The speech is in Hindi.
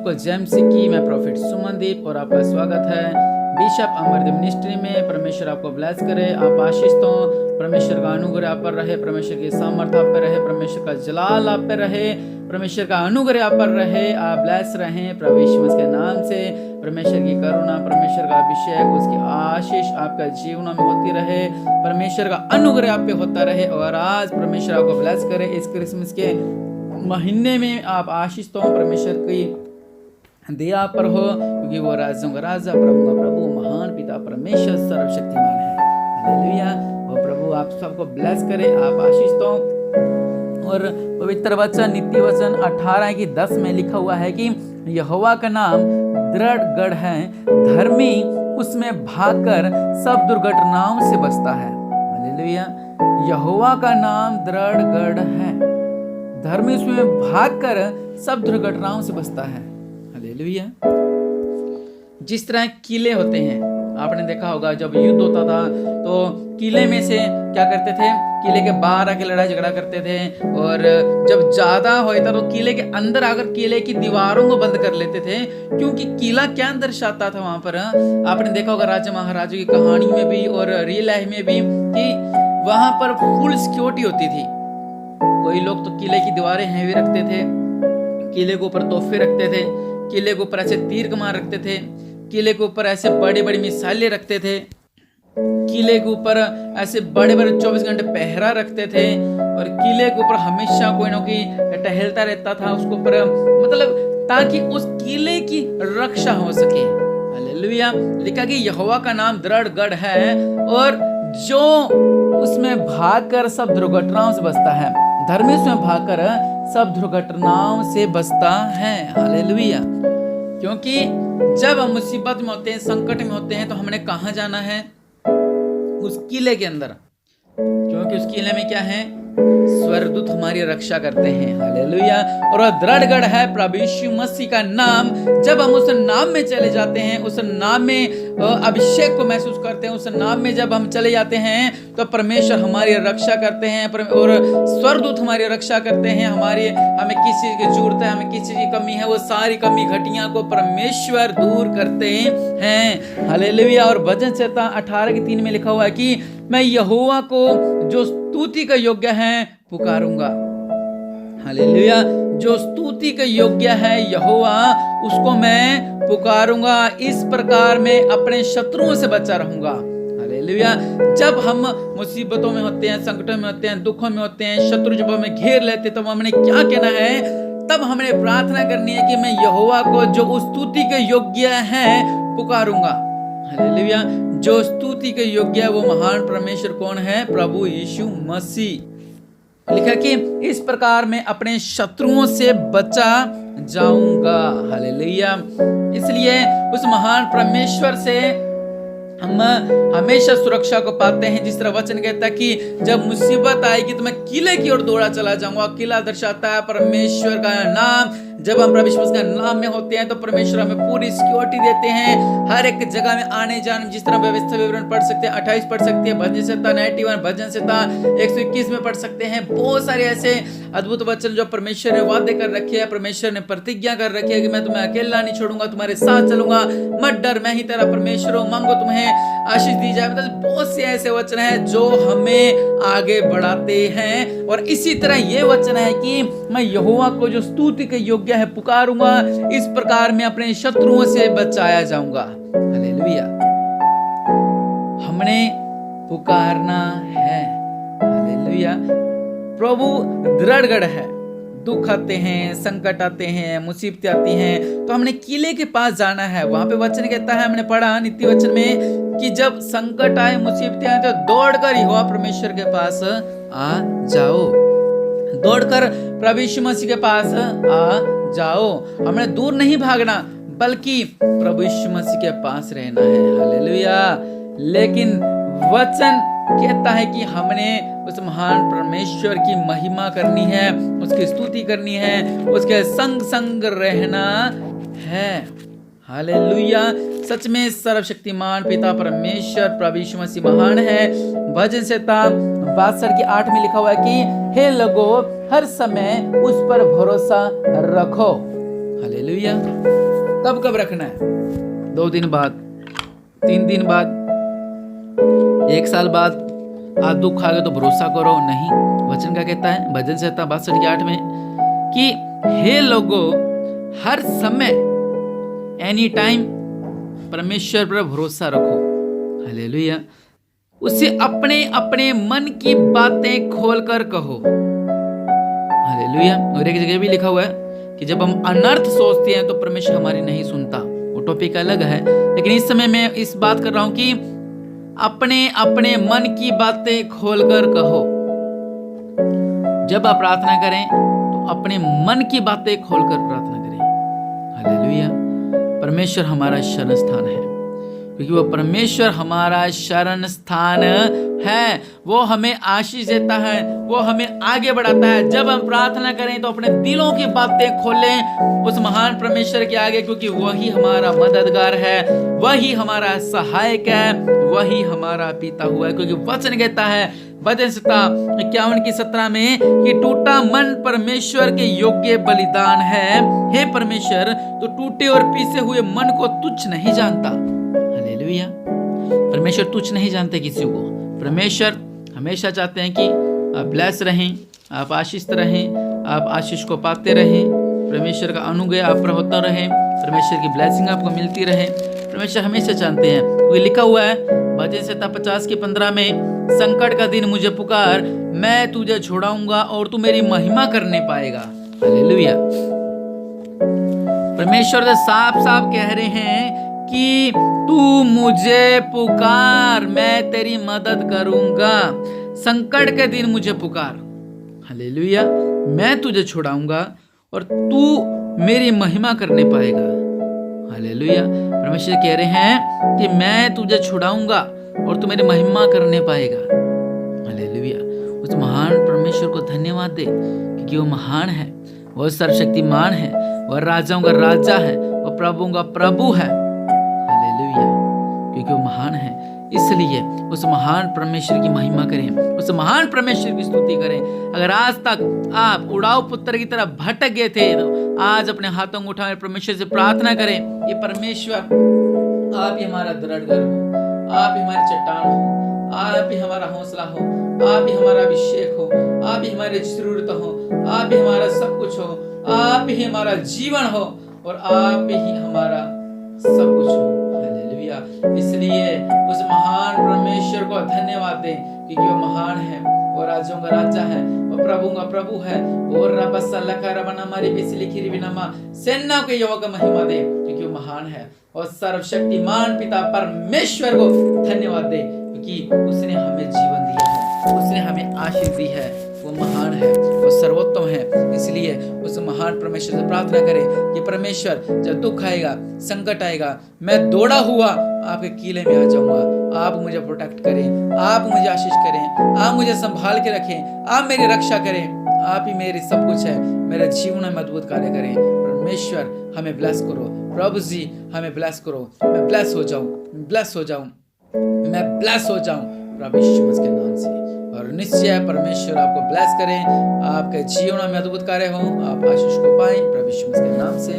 सबको जय मसीह की। मैं प्रॉफिट सुमनदीप और आपका स्वागत है बिशप अमरदीप मिनिस्ट्री में। परमेश्वर आपको ब्लेस करे, आप आशीष हो। परमेश्वर का अनुग्रह आप पर रहे, परमेश्वर की सामर्थ आप पर रहे, परमेश्वर का जलाल आप पर रहे, परमेश्वर का अनुग्रह आप पर रहे। आप ब्लेस रहें प्रभु यीशु मसीह के नाम से। परमेश्वर की करुणा, परमेश्वर का अभिषेक, उसकी आशीष आपका जीवन में होती रहे, परमेश्वर का अनुग्रह आप पे होता रहे। और आज परमेश्वर आपको ब्लेस करे इस क्रिसमस के महीने में आप आशीष तो परमेश्वर की दया पर हो, क्योंकि वो राजाओं का राजा, प्रभु का प्रभु, महान पिता परमेश्वर सर्वशक्तिमान है। हालेलुया। वो प्रभु आप सबको ब्लेस करे, आप आशीष तो। और पवित्र वचन नीति वचन 18:10 में लिखा हुआ है कि यहोवा का नाम दृढ़ गढ़ है, धर्मी उसमें भागकर सब दुर्घटनाओं से बचता है। हालेलुया। यहोवा का नाम दृढ़ गढ़ है, धर्मी उसमें भागकर सब दुर्घटनाओं से बचता है। हालेलुया। जिस तरह किले होते हैं, आपने देखा होगा जब युद्ध होता था तो किले में से क्या करते थे, किले के बाहर आके लड़ाई झगड़ा करते थे। और जब ज्यादा होता तो किले के अंदर आकर किले की दीवारों को बंद कर लेते थे, क्योंकि किला क्या दर्शाता था वहां पर। आपने देखा होगा राजा महाराजों की कहानी में भी और रियल लाइफ में भी कि वहां पर फुल सिक्योरिटी होती थी। कोई लोग तो किले की दीवारें हैवी रखते थे, किले के ऊपर तोहफे रखते थे, किले के ऊपर ऐसे तीर कमान रखते थे, किले के ऊपर ऐसे बड़े बड़े मिसाइलें रखते थे, किले के ऊपर ऐसे बड़े बड़े 24 घंटे पहरा रखते थे। और किले के ऊपर हमेशा कोई ना कोई टहलता रहता था उसके ऊपर, मतलब ताकि उस किले की रक्षा हो सके। हालेलुया। लिखा कि यहोवा का नाम दृढ़ गढ़ है और जो उसमें भागकर सब दुर्घटनाओं से बचता है, धर्मी उसमें भागकर सब दुर्घटनाओं से बचता है। हालेलुया। क्योंकि जब हम मुसीबत में होते हैं, संकट में होते हैं, तो हमने कहाँ जाना है? उस किले के अंदर, क्योंकि उस किले में क्या है? स्वर्गदूत हमारी रक्षा करते हैं। हालेलुया। और दृढ़ गढ़ है प्रभु यीशु मसीह का नाम। जब हम उस नाम में चले जाते हैं, उस नाम में अभिषेक को महसूस करते हैं, उस नाम में जब हम चले जाते हैं तो परमेश्वर हमारी रक्षा करते हैं और स्वर्गदूत हमारी रक्षा करते हैं। हमें किस चीज की जरूरत है, हमें किस चीज की कमी है, वो सारी कमी घटिया को परमेश्वर दूर करते हैं। हालेलुया। और भजन संहिता 18:3 में लिखा हुआ है कि मैं यहोवा को जो स्तुति का योग्य है पुकारूंगा। हालेलुया। जो स्तुति का योग्य है यहोवा, उसको मैं पुकारूंगा। इस प्रकार मैं अपने शत्रुओं से बचा रहूंगा। हालेलुया। जब हम मुसीबतों में होते हैं, संकटों में होते हैं, दुखों में होते हैं, शत्रु जब हमें घेर लेते हैं, तब हमने क्या कहना है? तब हमने प्रार्थना करनी है कि मैं यहोवा को जो उस स्तुति के योग्य है पुकारूंगा। हालेलुया। जो स्तुति के योग्य है वो महान परमेश्वर कौन है? प्रभु यीशु मसीह। लिखा कि इस प्रकार मैं अपने शत्रुओं से बचा जाऊंगा। हालेलुया। इसलिए उस महान परमेश्वर से हम हमेशा सुरक्षा को पाते हैं। जिस तरह वचन कहता है कि जब मुसीबत आएगी तो मैं किले की ओर दौड़ा चला जाऊंगा। किला दर्शाता है परमेश्वर का नाम। जब हम प्रभु यीशु के नाम में होते हैं तो परमेश्वर हमें पूरी सिक्योरिटी देते हैं, हर एक जगह में आने जाने। जिस तरह व्यवस्था विवरण पढ़ सकते हैं, 28 पढ़ सकते हैं, भजन संहिता 91, भजन संहिता 121 में पढ़ सकते हैं। बहुत सारे ऐसे अद्भुत वचन जो परमेश्वर ने वादे कर रखे हैं, परमेश्वर ने प्रतिज्ञा कर रखी है कि मैं तुम्हें अकेला नहीं छोड़ूंगा, तुम्हारे साथ चलूंगा, मत डर, मैं ही तेरा परमेश्वर हूं, मांगो तुम्हें आशीष दी जाए। मतलब बहुत से ऐसे वचन हैं जो हमें आगे बढ़ाते हैं। और इसी तरह ये वचन है कि मैं यहोवा को जो स्तुति के योग्य है पुकारूंगा, इस प्रकार मैं अपने शत्रुओं से बचाया जाऊंगा। हालेलुया। हमने पुकारना है। हालेलुया। प्रभु दृढ़ गढ़ है। दुख आते हैं, संकट आते हैं, मुसीबतें आती हैं, तो हमने किले के पास जाना है। वहां पे वचन कहता है, हमने पढ़ा नीति वचन में कि जब संकट आए, मुसीबतें आए, तो दौड़कर यहोवा परमेश्वर के पास आ जाओ। दौड़कर प्रभु यीशु मसीह के पास आ जाओ। हमने दूर नहीं भागना, बल्कि प्रभु यीशु मसीह के पास रहना है। हालेलुया। लेकिन वचन कहता है कि हमने उस महान परमेश्वर की महिमा करनी है, उसकी स्तुति करनी है, उसके संग संग रहना है। हालेलुया। सच में सर्वशक्तिमान पिता परमेश्वर प्रभु यीशु मसीह महान है। भजन संहिता 62:8 में लिखा हुआ है कि हे लोगों, हर समय उस पर भरोसा रखो। हालेलुया। कब कब रखना है? 2 दिन बाद, 3 दिन बाद, 1 साल बाद। आज दुख खा गए तो भरोसा करो नहीं। वचन क्या कहता है? भजन संहिता 62:8 में कि हे लोगों, हर समय एनी टाइम परमेश्वर पर भरोसा रखो। हालेलुया। उसे अपने अपने मन की बातें खोलकर कहो। हालेलुया। और एक जगह भी लिखा हुआ है कि जब हम अनर्थ सोचते हैं तो परमेश्वर हमारी नहीं सुनता। वो टॉपिक अलग है, लेकिन इस समय मैं इस बात कर रहा हूं कि अपने अपने मन की बातें खोलकर कहो। जब आप प्रार्थना करें तो अपने मन की बातें खोलकर प्रार्थना करें। हालेलुया। परमेश्वर हमारा शरण स्थान है, क्योंकि वो परमेश्वर हमारा शरण स्थान है। वो हमें आशीष देता है, वो हमें आगे बढ़ाता है। जब हम प्रार्थना करें तो अपने दिलों की बातें खोलें उस महान परमेश्वर के आगे, क्योंकि वही हमारा मददगार है, वही हमारा सहायक है, वही हमारा पिता हुआ है। क्योंकि वचन कहता है भजन संहिता 51:17 में कि टूटा मन परमेश्वर के योग्य बलिदान है। हे परमेश्वर, तो टूटे और पीसे हुए मन को तुच्छ नहीं जानता। हालेलुया। परमेश्वर तुच्छ नहीं जानते किसी को। परमेश्वर हमेशा चाहते हैं कि आप ब्लेस रहें, आप आशीष रहें, आप आशीष को पाते रहें, परमेश्वर का अनुग्रह आप पर होता रहे, परमेश्वर की ब्लेसिंग आपको मिलती रहे। परमेश्वर हमेशा चाहते हैं। वो लिखा हुआ है भजन संहिता 50:15 में, संकट का दिन मुझे पुकार, मैं तुझे छुड़ाऊंगा और तू मेरी महिमा करने पाएगा। हालेलुया। परमेश्वर से साफ साफ कह रहे हैं कि तू मुझे पुकार, मैं तेरी मदद करूंगा। संकट के दिन मुझे पुकार। हालेलुया। मैं तुझे छुड़ाऊंगा और तू मेरी महिमा करने पाएगा। हालेलुया। परमेश्वर कह रहे हैं कि मैं तुझे छुड़ाऊंगा और तू मेरी महिमा करने पाएगा। हालेलुया। उस महान परमेश्वर को धन्यवाद दे, क्योंकि वो महान है, वो सर्वशक्तिमान है, वह राजाओं का राजा है, वह प्रभुओं का प्रभु है। हालेलुया। क्योंकि वो महान है, इसलिए उस महान परमेश्वर की महिमा करें, उस महान परमेश्वर की स्तुति करें। अगर आज तक आप उड़ाऊ पुत्र की तरह भटक गए थे तो आज अपने हाथों को उठाएं, परमेश्वर से प्रार्थना करें कि परमेश्वर आप ही हमारा दृढ़ घर हो, आप ही हमारी चट्टान हो, आप ही हमारा हौसला हो, आप ही हमारा अभिषेक हो, आप ही हमारी जरूरत हो, आप ही हमारा सब कुछ हो, आप ही हमारा जीवन हो और आप ही हमारा सब कुछ हो। हालेलुया। इसलिए उस महान परमेश्वर को धन्यवाद दें, क्योंकि वो महान है, वो राज्यों का राजा है, वो प्रभु का प्रभु है। वो रब सल्लका रबना मारी बिसली खिरी बिनमा सेना के यहोवा का महिमा दे, क्योंकि वो महान है। और सर्वशक्तिमान पिता परमेश्वर को धन्यवाद दे, क्योंकि उसने हमें जीवन दिया है, उसने हमें आशीष दी है। वो महान है, वो सर्वोत्तम है। इसलिए उस महान परमेश्वर से प्रार्थना करें कि परमेश्वर, जब दुख आएगा, संकट आएगा, मैं दौड़ा हुआ आपके कीले में आ जाऊंगा। आप मुझे प्रोटेक्ट करें, आप मुझे आशीष करें, आप मुझे संभाल के रखें, आप मेरी रक्षा करें। आप ही मेरी सब कुछ है, मेरे जीवन में अद्भुत कार्य करें। परमेश्वर हमें ब्लेस करो, प्रभु जी हमें ब्लेस करो। मैं ब्लेस हो जाऊं, ब्लेस हो जाऊं, मैं ब्लेस हो जाऊं प्रभु यीशु मसीह के नाम से। और निश्चय परमेश्वर आपको ब्लेस करें, आपके जीवन में अद्भुत कार्य हो, आप आशीष को पाएं प्रभु यीशु मसीह के नाम से।